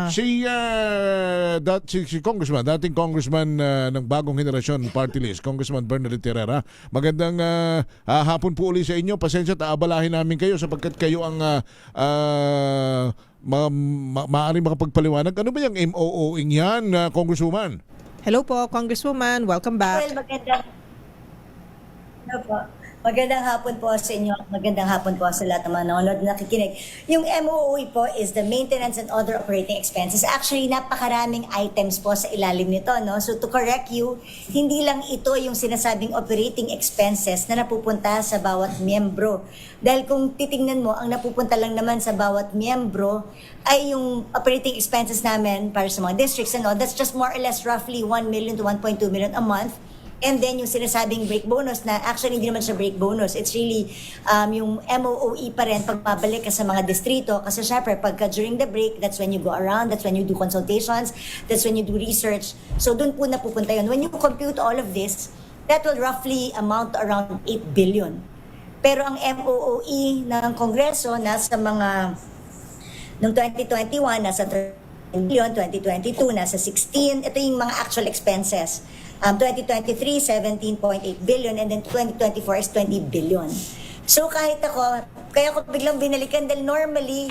Si Congressman, dating Congressman ng bagong henerasyon party list, Congressman Bernadette Herrera. Magandang hapon po uli sa inyo. Pasensya at aabalahin namin kayo sapagkat kayo ang maaaring makapagpaliwanag. Ano ba yung MOOing yan, Congresswoman? Hello po, Congresswoman. Welcome back. Well, magandang hapon po sa inyo. Magandang hapon po sa lahat ng mga nanonood na nakikinig. Yung MOOE po is the Maintenance and Other Operating Expenses. Actually, napakaraming items po sa ilalim nito. No? So to correct you, hindi lang ito yung sinasabing operating expenses na napupunta sa bawat miyembro. Dahil kung titingnan mo, ang napupunta lang naman sa bawat miyembro ay yung operating expenses namin para sa mga districts. That's just more or less roughly 1 million to 1.2 million a month. And then yung sinasabing break bonus na actually hindi naman siya break bonus. It's really yung MOOE pa rin pagpabalik ka sa mga distrito. Kasi syempre pagka during the break, that's when you go around, that's when you do consultations, that's when you do research. So dun po napupunta yun. When you compute all of this, that will roughly amount to around 8 billion. Pero ang MOOE ng Kongreso nasa mga noong 2021 nasa 13 billion, 2022 nasa 16. Ito yung mga actual expenses. 2023, 17.8 billion, and then 2024 is 20 billion. So kahit ako, kaya ko biglang binalikan dahil normally,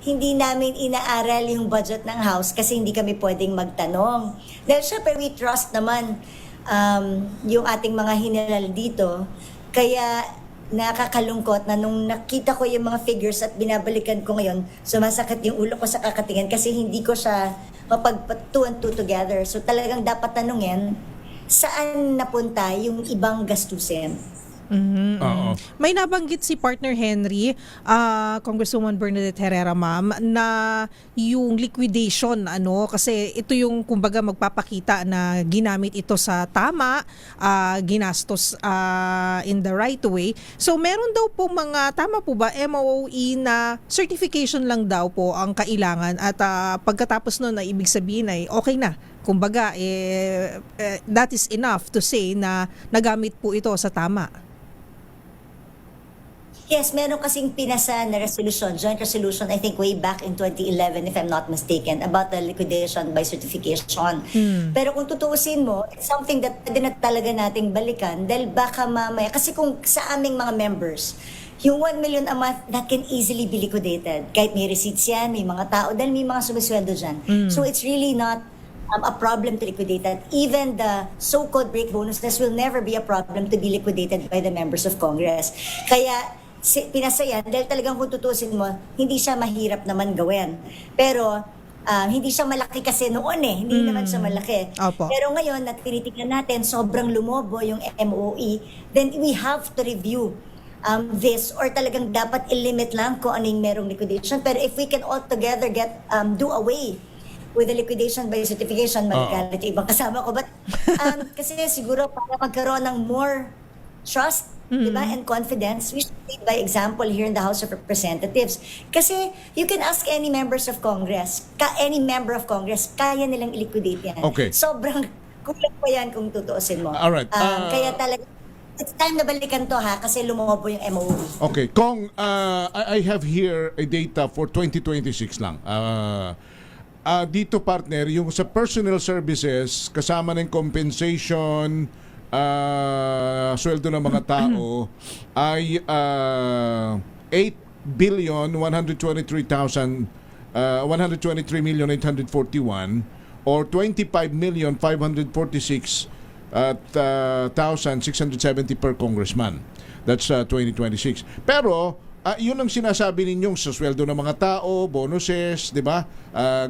hindi namin inaaral yung budget ng House kasi hindi kami pwedeng magtanong. Dahil syempre we trust naman yung ating mga hinalal dito. Kaya nakakalungkot na nung nakita ko yung mga figures at binabalikan ko ngayon, sumasakit yung ulo ko sa kakatingin kasi hindi ko siya mapag-two and two together. So talagang dapat tanungin, saan napunta yung ibang gastusin? May nabanggit si partner Henry, Congresswoman Bernadette Herrera, ma'am, na yung liquidation, kasi ito yung kumbaga magpapakita na ginamit ito sa tama, ginastos in the right way. So meron daw po mga, tama po ba, MOOE na certification lang daw po ang kailangan at pagkatapos nun na ibig sabihin ay okay na. Kumbaga, that is enough to say na nagamit po ito sa tama. Yes, meron kasing pinasa na resolution, joint resolution, I think way back in 2011, if I'm not mistaken, about the liquidation by certification. Pero kung tutuusin mo, it's something that pwede na talaga nating balikan dahil baka mamaya, kasi kung sa aming mga members, yung 1 million a month, that can easily be liquidated. Kahit may receipts yan, may mga tao, dahil may mga sumisweldo dyan. So it's really not a problem to liquidate that. Even the so-called break bonuses will never be a problem to be liquidated by the members of Congress. Kaya pinasa yan dahil talagang kung tutusin mo, hindi siya mahirap naman gawin. Pero hindi siya malaki kasi noon hindi naman siya malaki. Opo. Pero ngayon, na tinitignan natin, sobrang lumobo yung MOE, then we have to review this or talagang dapat i-limit lang kung anong merong liquidation. Pero if we can all together do away with the liquidation by certification, magagalit yung ibang kasama ko. But kasi siguro para magkaroon ng more trust, diba, and confidence, we should lead by example here in the House of Representatives. Kasi you can ask any members of Congress, any member of Congress, kaya nilang i-liquidate yan. Okay. Sobrang kulang pa yan kung tutuusin mo. Alright. Kaya talaga, it's time na balikan to kasi lumobo yung MOE. Okay, Kong, I have here a data for 2026 lang. Dito partner, yung sa personal services, kasama ng compensation, sweldo ng mga tao ay 8,123,841 or 25,546,670 per congressman. That's 2026. Pero yun ang sinasabi ninyong sa sweldo ng mga tao, bonuses, 'di ba?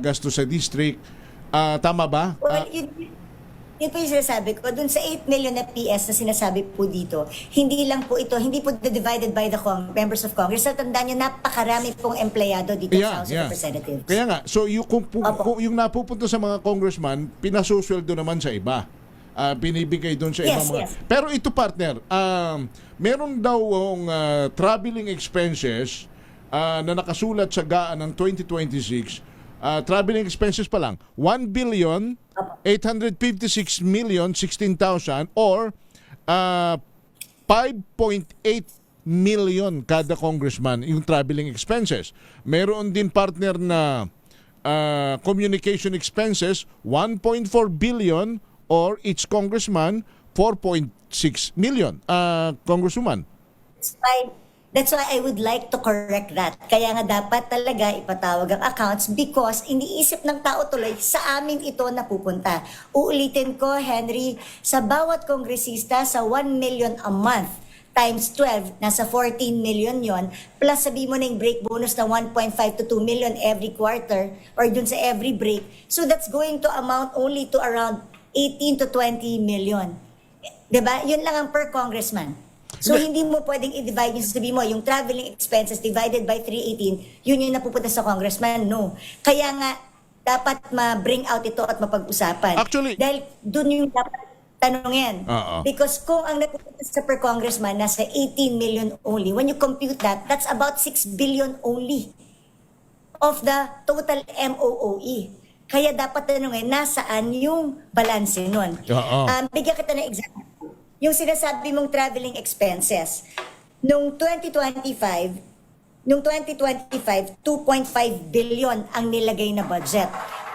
Gasto sa district. Tama ba? Well, yun po yung sinasabi ko. Dun sa 8 million na PS na sinasabi po dito, hindi po divided by the members of Congress. So, tandaan nyo, napakarami pong empleyado dito sa House of Representatives. Kaya nga, so kung yung napupunta sa mga congressman, pinasusweldo naman sa iba. Binibigay doon sa ibang mga... Yes. Pero ito partner, meron daw traveling expenses na nakasulat sa GAA ng 2026. Traveling expenses pa lang, 1,856,016,000 or 5.8 million kada congressman yung traveling expenses. Meron din partner na communication expenses 1.4 billion or each congressman 4.6 million. Congresswoman. That's why I would like to correct that. Kaya nga dapat talaga ipatawag ang accounts because iniisip ng tao tuloy sa amin ito napupunta. Uulitin ko, Henry, sa bawat kongresista sa 1 million a month times 12, nasa 14 million yon, plus sabi mo na yung break bonus na 1.5 to 2 million every quarter or dun sa every break. So that's going to amount only to around 18 to 20 million. Diba? Yun lang ang per congressman. So hindi mo pwedeng i-divide yung sabi mo, yung traveling expenses divided by 318, yun yung napupunta sa congressman. No. Kaya nga, dapat ma-bring out ito at mapag-usapan. Actually, dahil dun yung dapat tanungin. Because kung ang napupunta sa per congressman nasa 18 million only, when you compute that, that's about 6 billion only of the total MOOE. Kaya dapat tanungin, nasaan yung balanse nun? Bigyan kita ng example. Yung sinasabi mong traveling expenses, noong 2025, 2.5 billion ang nilagay na budget.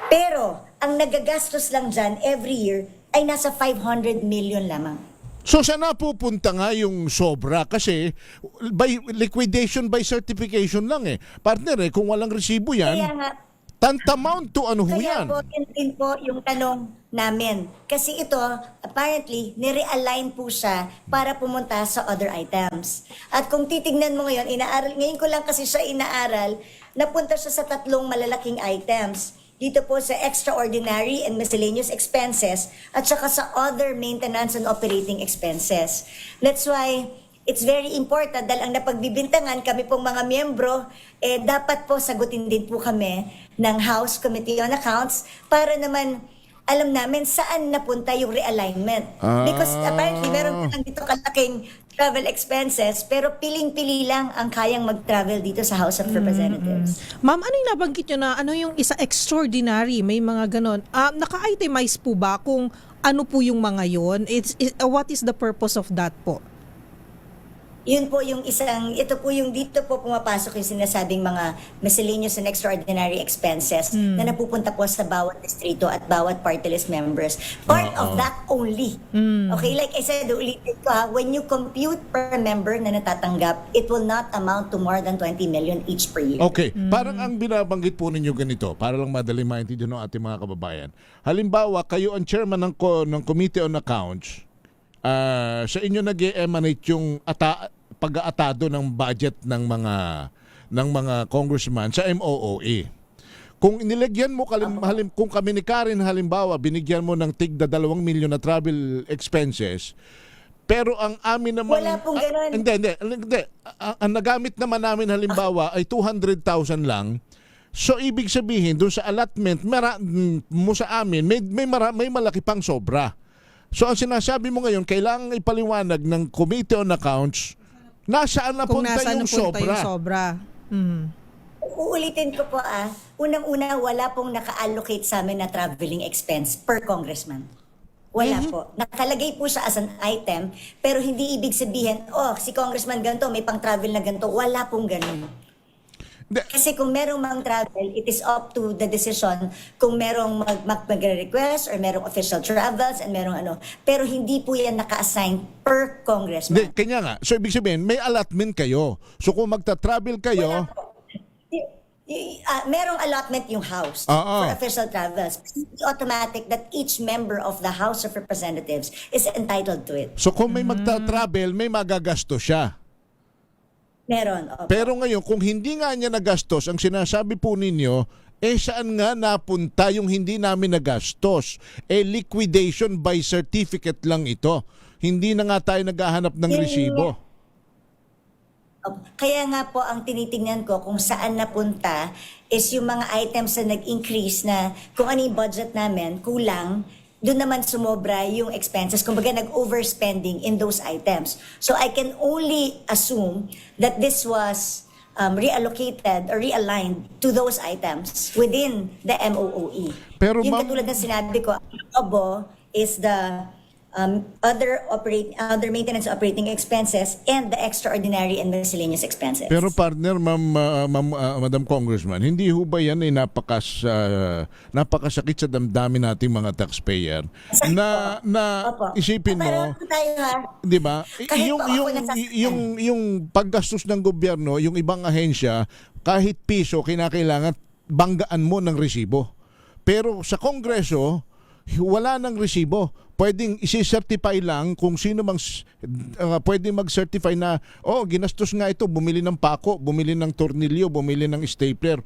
Pero, ang nagagastos lang dyan every year ay nasa 500 million lamang. So saan napupunta nga yung sobra? Kasi by liquidation by certification lang eh. Partner kung walang resibo yan, kaya nga, tantamount to ano ho kaya yan? po, yun din po yung tanong namin. Kasi ito, apparently, nire-align po siya para pumunta sa other items. At kung titignan mo ngayon, ngayon ko lang kasi siya inaaral, napunta siya sa 3 malalaking items. Dito po sa extraordinary and miscellaneous expenses at saka sa other maintenance and operating expenses. That's why it's very important dahil ang napagbibintangan kami pong mga miyembro, dapat po sagutin din po kami ng House Committee on Accounts para naman alam namin saan napunta yung realignment. Because apparently meron lang dito kalaking travel expenses pero piling-pili lang ang kayang mag-travel dito sa House of Representatives. Ma'am, ano yung nabanggit nyo na ano yung isa extraordinary, may mga ganon? Naka-itemize po ba kung ano po yung mga yon? What is the purpose of that po? Yun po yung ito po yung dito po pumapasok yung sinasabing mga miscellaneous and extraordinary expenses na napupunta po sa bawat distrito at bawat party list members. Part of that only. Okay, like I said, ulitin ko when you compute per member na natatanggap, it will not amount to more than 20 million each per year. Okay, parang ang binabanggit po ninyo ganito, para lang madali maintindihan ng ating mga kababayan. Halimbawa, kayo ang chairman ng Committee on Accounts, sa inyo nag-emanate yung pag-aatado ng budget ng mga congressman sa MOOE. Kung inilagyan mo kung kami ni Karen halimbawa binigyan mo ng tigda 2 milyon na travel expenses, pero ang amin naman wala pong ganun. Hindi. Ang nagamit naman namin halimbawa ay 200,000 lang. So ibig sabihin doon sa allotment mo sa amin may malaki pang sobra. So ang sinasabi mo ngayon, kailangan ipaliwanag ng Committee on Accounts nasaan na punta yung sobra. Uulitin ko po unang-una wala pong naka-allocate sa amin na traveling expense per congressman. Wala po. Nakalagay po siya as an item pero hindi ibig sabihin, si congressman ganito, may pang-travel na ganito. Wala pong ganun. Kasi kung merong mang travel, it is up to the decision kung merong mag-request or merong official travels and merong Pero hindi po yan naka-assign per congressman. Kanya nga. So ibig sabihin, may allotment kayo. So kung magta-travel kayo... merong allotment yung House for official travels. It's automatic that each member of the House of Representatives is entitled to it. So kung may magta-travel, may magagasto siya. Meron. Pero ngayon, kung hindi nga niya nagastos, ang sinasabi po ninyo, saan nga napunta yung hindi namin nagastos? Liquidation by certificate lang ito. Hindi na nga tayo naghahanap ng resibo. Kaya nga po ang tinitingnan ko kung saan napunta is yung mga items na nag-increase na kung ano yung budget namin, kulang, doon naman sumobra yung expenses. Kumbaga nag-overspending in those items. So I can only assume that this was reallocated or realigned to those items within the MOOE. Pero yung katulad na sinabi ko, ang obo is the other maintenance operating expenses and the extraordinary and miscellaneous expenses. Pero partner, Madam Congressman, hindi ho ba yan ay napakasakit sa damdamin nating mga taxpayer na Opo. isipin mo, Pareho tayo, ha? 'di ba? Kahit Yung po ako yung nasasaktan. yung paggastos ng gobyerno, yung ibang ahensya, kahit piso kinakailangan banggaan mo ng resibo. Pero sa Kongreso, wala ng resibo. Pwedeng isi-certify lang kung sino mang pwedeng mag-certify na ginastos nga ito, bumili ng pako, bumili ng tornilyo, bumili ng stapler.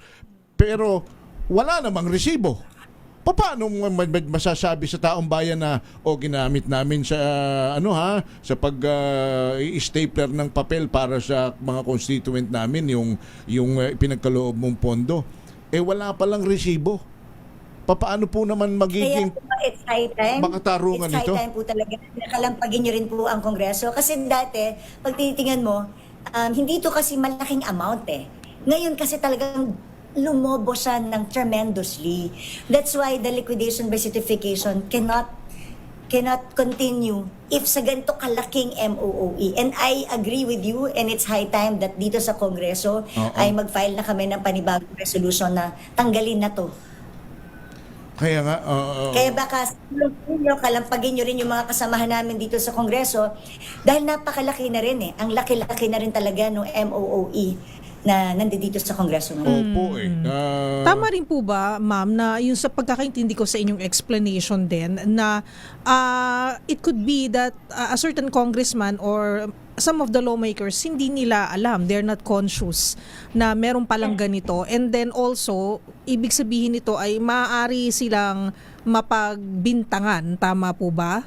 Pero wala namang resibo. Paano mo masasabi sa taong bayan na ginamit namin sa sa pag i-stapler ng papel para sa mga constituent namin yung pinagkaloob mong pondo. Wala palang resibo. Paano po naman magiging Kaya it's high time. makatarungan It's high ito? time po talaga. Nakalampagin nyo rin po ang Kongreso. Kasi dati, pag tinitingnan mo, hindi ito kasi malaking amount eh. Ngayon kasi talagang lumobo siya ng tremendously. That's why the liquidation by certification cannot continue if sa ganito kalaking MOOE. And I agree with you, and it's high time that dito sa Kongreso ay mag-file na kami ng panibagong resolution na tanggalin na to. Kaya nga, Kaya baka kalampagin nyo rin yung mga kasamahan namin dito sa Kongreso dahil napakalaki na rin eh. Ang laki-laki na rin talaga ng MOOE na nandito sa Kongreso ngayon. opo Tama rin po ba, ma'am, na yung sa pagkakaintindi ko sa inyong explanation din na it could be that a certain congressman or some of the lawmakers hindi nila alam, they're not conscious na meron palang ganito, and then also ibig sabihin nito ay maaari silang mapagbintangan, tama po ba?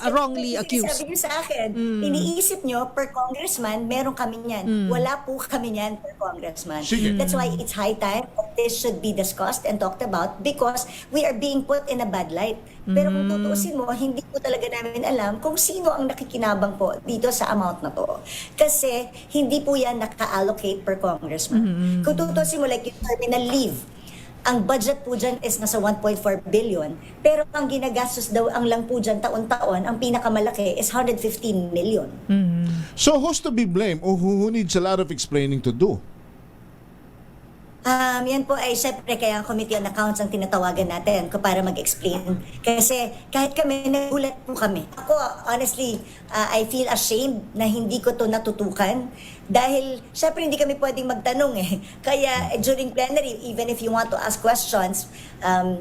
Wrongly accused. Sabi niyo sa akin, iniisip niyo per congressman, meron kami niyan. Wala po kami niyan per congressman. Sige. That's why it's high time that this should be discussed and talked about because we are being put in a bad light. Pero kung tutuusin mo, hindi po talaga namin alam kung sino ang nakikinabang po dito sa amount na to. Kasi hindi po yan naka-allocate per congressman. Kung tutuusin mo, like yung terminal leave, ang budget po dyan is nasa 1.4 billion, pero ang ginagastos daw ang lang po dyan taon-taon, ang pinakamalaki is 115 million. So who's to be blamed or who needs a lot of explaining to do? Yan po ay syempre kaya ang Committee on Accounts ang tinatawagan natin para mag-explain. Kasi kahit kami, nagulat po kami. Ako, honestly, I feel ashamed na hindi ko to natutukan. Dahil, syempre, hindi kami pwedeng magtanong eh. Kaya during plenary, even if you want to ask questions,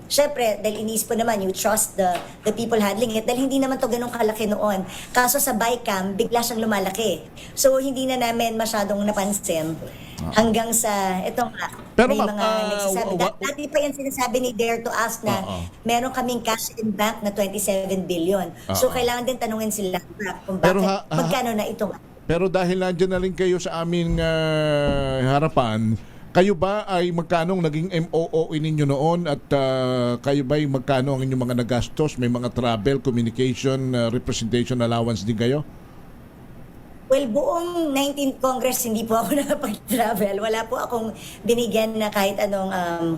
syempre, dahil iniisip po naman, you trust the people handling it. Dahil hindi naman to ganun kalaki noon. Kaso sa BICAM, bigla siyang lumalaki. So, hindi na namin masyadong napansin. Hanggang sa, ito nga, Pero may ma'am, mga nagsasabi. Dati pa yan sinasabi ni Dare to Ask na meron kaming cash in bank na 27 billion. So, kailangan din tanungin sila kung Pero bakit, magkano na ito. Pero dahil nandiyan na rin kayo sa aming harapan, kayo ba ay magkano ang naging MOOE ninyo noon at kayo ba ay magkano ang inyong mga nagastos? May mga travel, communication, representation allowance din kayo? Well, buong 19th Congress, hindi po ako nakapag-travel. Wala po akong binigyan na kahit anong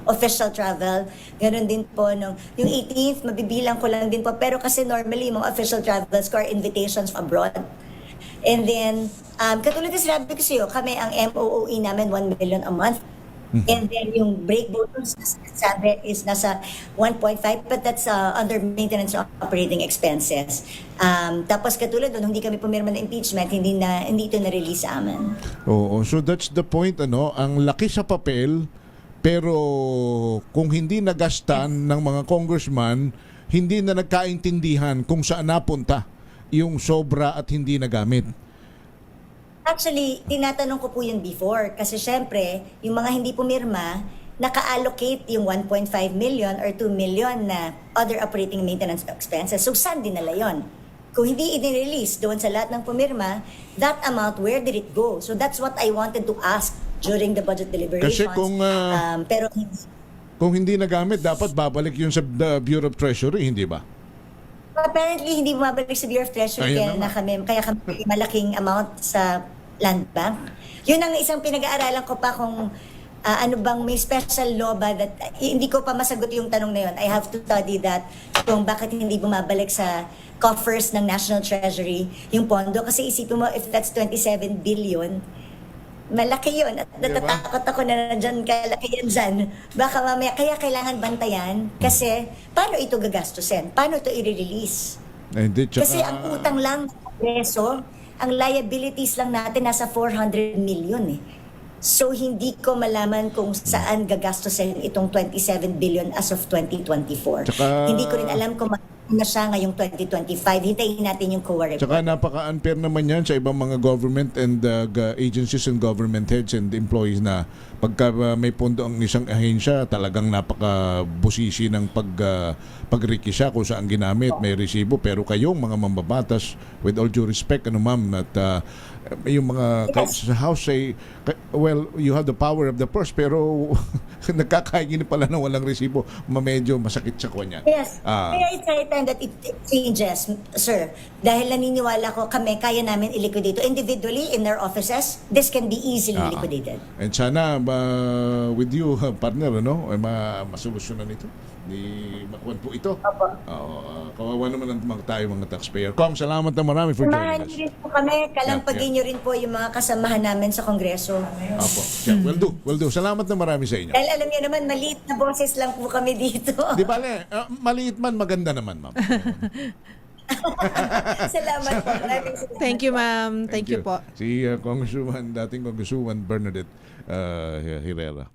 official travel. Ganon din po. Yung 18th, mabibilang ko lang din po. Pero kasi normally, mga official travels ko are invitations from abroad. And then, katulad na sinabi ko sa iyo, kami ang MOOE namin 1 million a month. And then yung break bonus sabi is nasa 1.5 but that's under maintenance operating expenses. Tapos katulad doon, hindi kami pumirma ng impeachment, hindi ito na-release sa amin. Oo, so that's the point, ang laki sa papel, pero kung hindi nagastan ng mga congressman, hindi na nagkaintindihan kung saan napunta yung sobra at hindi nagamit. Actually, tinatanong ko po yun before kasi syempre, yung mga hindi pumirma, naka-allocate yung 1.5 million or 2 million na other operating maintenance expenses. So, saan dinala yun? Kung hindi i-release doon sa lahat ng pumirma, that amount, where did it go? So, that's what I wanted to ask during the budget deliberations. Kasi kung pero hindi. kung hindi nagamit, dapat babalik yun sa Bureau of Treasury, hindi ba? Apparently, hindi bumabalik sa Bureau of Treasury kaya kami malaking amount sa Land Bank. Yun ang isang pinag-aaralan ko pa kung ano bang may special law ba that hindi ko pa masagot yung tanong na yun. I have to study that kung bakit hindi bumabalik sa coffers ng National Treasury yung pondo. Kasi isipin mo, if that's 27 billion, malaki yun. At natatakot ako na dyan, kalaki yan dyan. Baka mamaya, kaya kailangan bantayan. Kasi, paano ito gagastusin? Paano ito i-release? Hindi, tsaka, Kasi ang utang lang sa Kongreso, ang liabilities lang natin nasa 400 million eh. So, hindi ko malaman kung saan gagastusin itong 27 billion as of 2024. Hindi ko rin alam kung na siya ngayong 2025. Hintayin natin yung COA report. Tsaka napaka-unfair naman yan sa ibang mga government and agencies and government heads and employees na pagka may pondo ang isang ahensya, talagang napaka-busisi ng pagrikisa kung saan ginamit, may resibo. Pero kayong mga mambabatas, with all due respect, ma'am, at yung mga sa House say, well, you have the power of the purse, pero nagkakaingin pala na walang resibo, medyo masakit sa kanya. Yes. Kaya it's high time that it changes, sir. Dahil naniniwala ko kami, kaya namin i-liquidate ito. Individually, in their offices, this can be easily liquidated. And sana, with you, partner, masolusyonan ito. Di makuha po ito. Opo. Kawawa naman ang mga taxpayer. Kong, salamat na marami for Samahan joining us. niyo rin po kami, kalampagin niyo rin po yung mga kasamahan namin sa Kongreso. Apo. Yeah, will do. Salamat na marami sa inyo. Dahil alam niyo naman, maliit na boses lang po kami dito. Di bale, maliit man, maganda naman, ma'am. Salamat po. Maraming salamat. Thank you, ma'am. Thank you po. Si dating Congresswoman Bernadette Herrera.